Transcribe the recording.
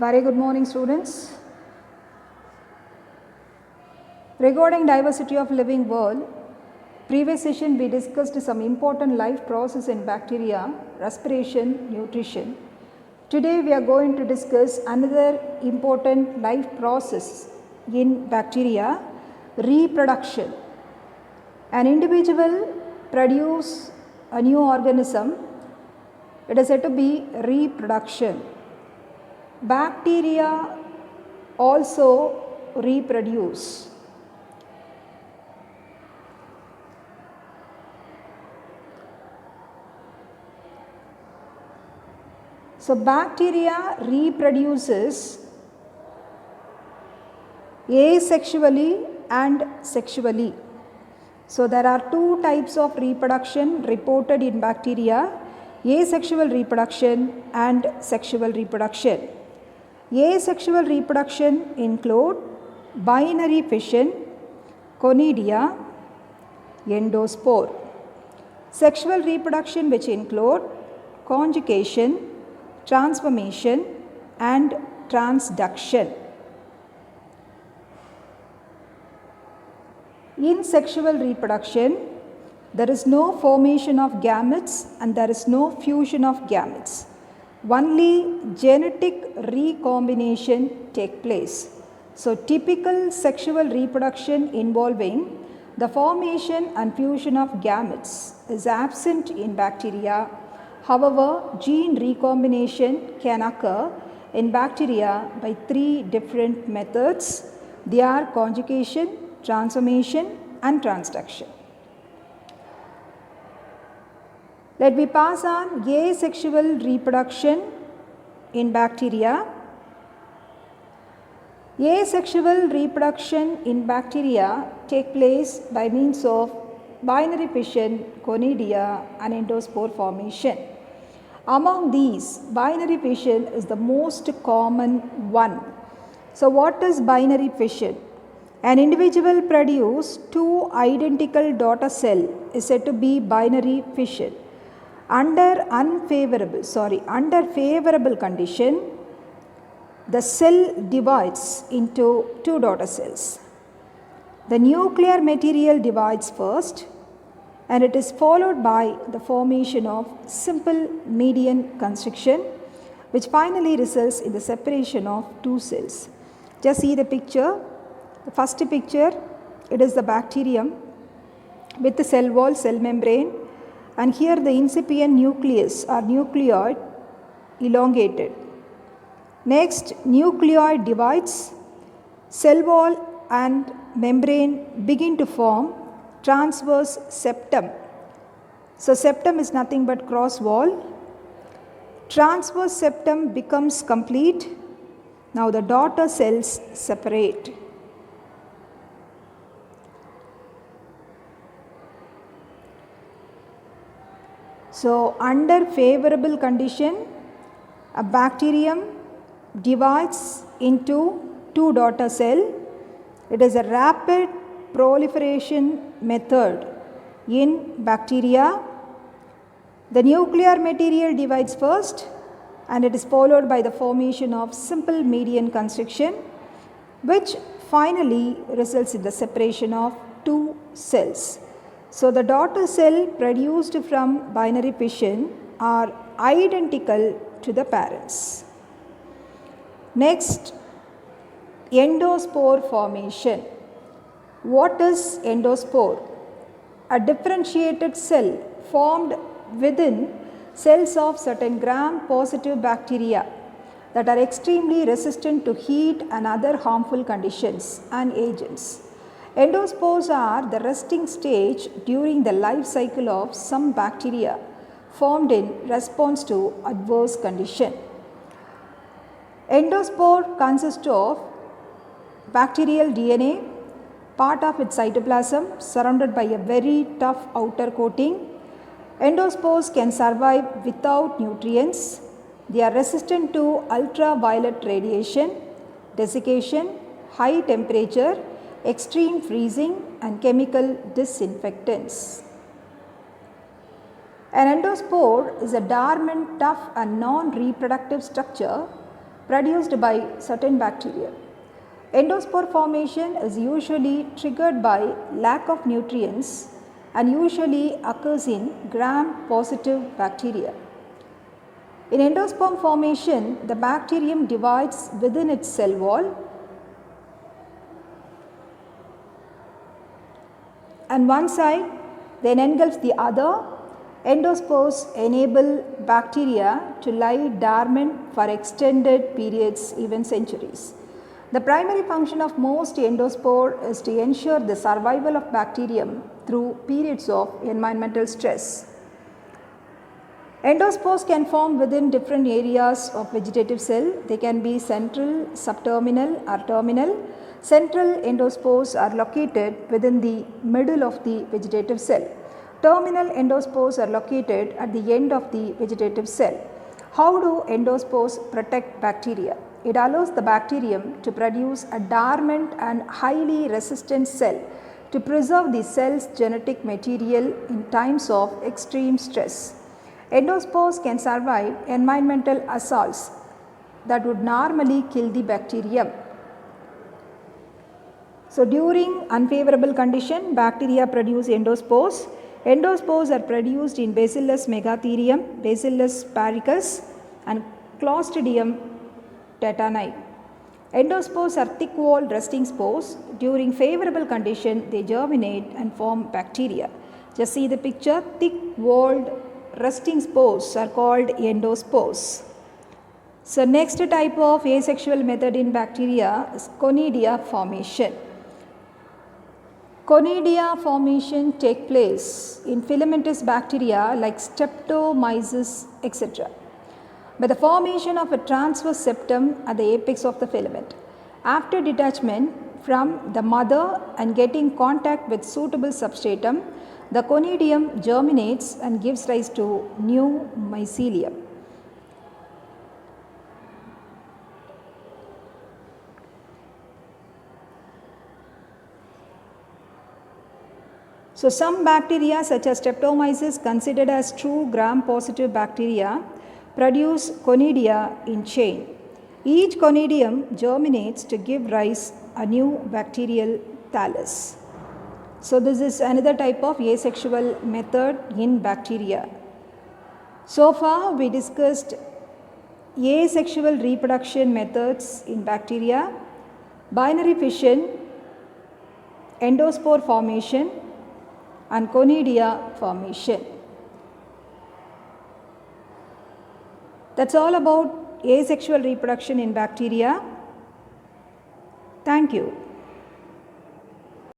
Very good morning, students. Regarding diversity of living world, previous session we discussed some important life process in bacteria, respiration, nutrition. Today we are going to discuss another important life process in bacteria, reproduction. An individual produces a new organism, it is said to be reproduction. Bacteria also reproduce. So, bacteria reproduces asexually and sexually. So, there are two types of reproduction reported in bacteria, asexual reproduction and sexual reproduction. Asexual reproduction include binary fission, conidia, endospore. Sexual reproduction which include conjugation, transformation and transduction. In sexual reproduction, there is no formation of gametes and there is no fusion of gametes. Only genetic recombination take place. So, typical sexual reproduction involving the formation and fusion of gametes is absent in bacteria. However, gene recombination can occur in bacteria by three different methods. They are conjugation, transformation and transduction. Let me pass on asexual reproduction in bacteria. Asexual reproduction in bacteria take place by means of binary fission, conidia and endospore formation. Among these, binary fission is the most common one. So, what is binary fission? An individual produces two identical daughter cells is said to be binary fission. Under favorable condition, the cell divides into two daughter cells. The nuclear material divides first and it is followed by the formation of simple median constriction which finally results in the separation of two cells. Just see the picture. The first picture, it is the bacterium with the cell wall, cell membrane, and here the incipient nucleus or nucleoid elongated. Next, nucleoid divides, cell wall and membrane begin to form transverse septum. So, septum is nothing but cross wall. Transverse septum becomes complete. Now, the daughter cells separate. So, under favorable condition, a bacterium divides into two daughter cells. It is a rapid proliferation method in bacteria. The nuclear material divides first and it is followed by the formation of simple median constriction which finally results in the separation of two cells. So, the daughter cell produced from binary fission are identical to the parents. Next, endospore formation. What is endospore? A differentiated cell formed within cells of certain gram-positive bacteria that are extremely resistant to heat and other harmful conditions and agents. Endospores are the resting stage during the life cycle of some bacteria formed in response to adverse condition. Endospore consists of bacterial DNA, part of its cytoplasm surrounded by a very tough outer coating. Endospores can survive without nutrients. They are resistant to ultraviolet radiation, desiccation, high temperature, extreme freezing and chemical disinfectants. An endospore is a dormant, tough and non-reproductive structure produced by certain bacteria. Endospore formation is usually triggered by lack of nutrients and usually occurs in gram-positive bacteria. In endosperm formation, the bacterium divides within its cell wall and one side then engulfs the other. Endospores enable bacteria to lie dormant for extended periods, even centuries. The primary function of most endospore is to ensure the survival of bacterium through periods of environmental stress. Endospores can form within different areas of vegetative cell. They can be central, subterminal or terminal. Central endospores are located within the middle of the vegetative cell. Terminal endospores are located at the end of the vegetative cell. How do endospores protect bacteria? It allows the bacterium to produce a dormant and highly resistant cell to preserve the cell's genetic material in times of extreme stress. Endospores can survive environmental assaults that would normally kill the bacterium. So, during unfavorable condition, bacteria produce endospores. Endospores are produced in Bacillus megatherium, Bacillus paricus and Clostridium tetani. Endospores are thick-walled resting spores. During favorable condition, they germinate and form bacteria. Just see the picture, thick-walled resting spores are called endospores. So, next type of asexual method in bacteria is conidia formation. Conidia formation take place in filamentous bacteria like Streptomyces etc. by the formation of a transverse septum at the apex of the filament. After detachment from the mother and getting contact with suitable substratum, the conidium germinates and gives rise to new mycelium. So, some bacteria such as Streptomyces, considered as true gram-positive bacteria, produce conidia in chain. Each conidium germinates to give rise a new bacterial thallus. So, this is another type of asexual method in bacteria. So far we discussed asexual reproduction methods in bacteria, binary fission, endospore formation and conidia formation. That's all about asexual reproduction in bacteria. Thank you.